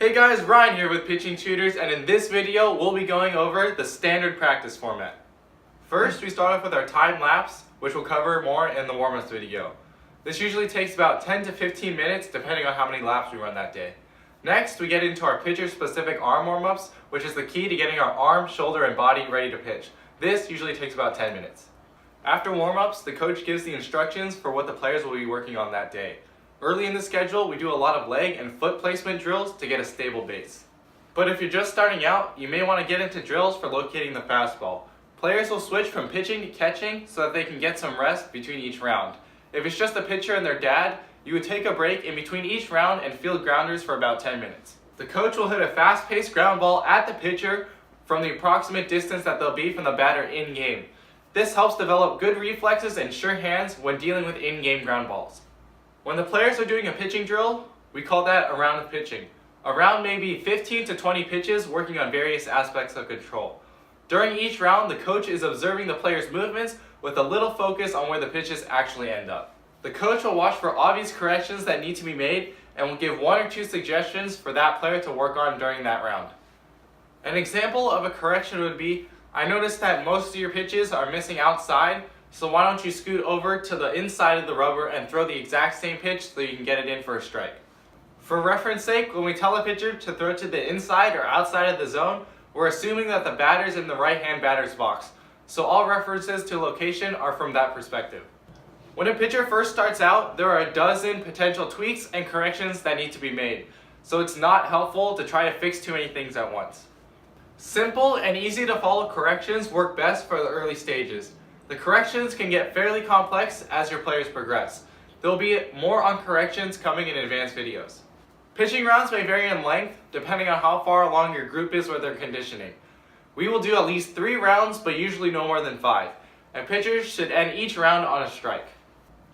Hey guys, Ryan here with Pitching Tutors, and in this video we'll be going over the standard practice format. First, we start off with our time lapse, which we'll cover more in the warm-ups video. This usually takes about 10 to 15 minutes depending on how many laps we run that day. Next, we get into our pitcher-specific arm warm-ups, which is the key to getting our arm, shoulder, and body ready to pitch. This usually takes about 10 minutes. After warm-ups, the coach gives the instructions for what the players will be working on that day. Early in the schedule, we do a lot of leg and foot placement drills to get a stable base. But if you're just starting out, you may want to get into drills for locating the fastball. Players will switch from pitching to catching so that they can get some rest between each round. If it's just the pitcher and their dad, you would take a break in between each round and field grounders for about 10 minutes. The coach will hit a fast-paced ground ball at the pitcher from the approximate distance that they'll be from the batter in-game. This helps develop good reflexes and sure hands when dealing with in-game ground balls. When the players are doing a pitching drill, we call that a round of pitching. A round may be 15 to 20 pitches working on various aspects of control. During each round, the coach is observing the player's movements with a little focus on where the pitches actually end up. The coach will watch for obvious corrections that need to be made and will give one or two suggestions for that player to work on during that round. An example of a correction would be, I noticed that most of your pitches are missing outside, so why don't you scoot over to the inside of the rubber and throw the exact same pitch so you can get it in for a strike. For reference sake, when we tell a pitcher to throw to the inside or outside of the zone, we're assuming that the batter's in the right-hand batter's box, so all references to location are from that perspective. When a pitcher first starts out, there are a dozen potential tweaks and corrections that need to be made, so it's not helpful to try to fix too many things at once. Simple and easy to follow corrections work best for the early stages. The corrections can get fairly complex as your players progress. There will be more on corrections coming in advanced videos. Pitching rounds may vary in length depending on how far along your group is with their conditioning. We will do at least 3 rounds, but usually no more than 5, and pitchers should end each round on a strike.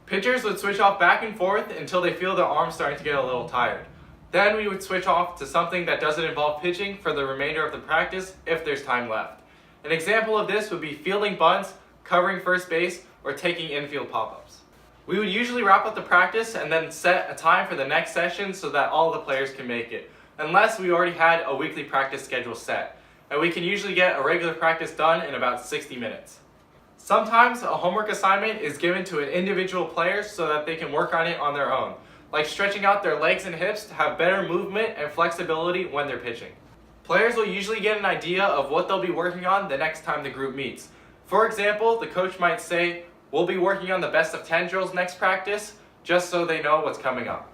Pitchers would switch off back and forth until they feel their arms starting to get a little tired. Then we would switch off to something that doesn't involve pitching for the remainder of the practice if there's time left. An example of this would be fielding bunts, covering first base, or taking infield pop-ups. We would usually wrap up the practice and then set a time for the next session so that all the players can make it, unless we already had a weekly practice schedule set, and we can usually get a regular practice done in about 60 minutes. Sometimes a homework assignment is given to an individual player so that they can work on it on their own, like stretching out their legs and hips to have better movement and flexibility when they're pitching. Players will usually get an idea of what they'll be working on the next time the group meets. For example, the coach might say, we'll be working on the best of 10 drills next practice, just so they know what's coming up.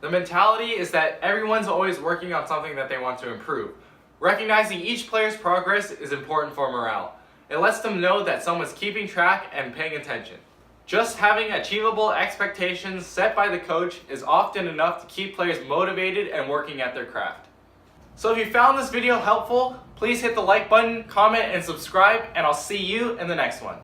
The mentality is that everyone's always working on something that they want to improve. Recognizing each player's progress is important for morale. It lets them know that someone's keeping track and paying attention. Just having achievable expectations set by the coach is often enough to keep players motivated and working at their craft. So if you found this video helpful, please hit the like button, comment, and subscribe, and I'll see you in the next one.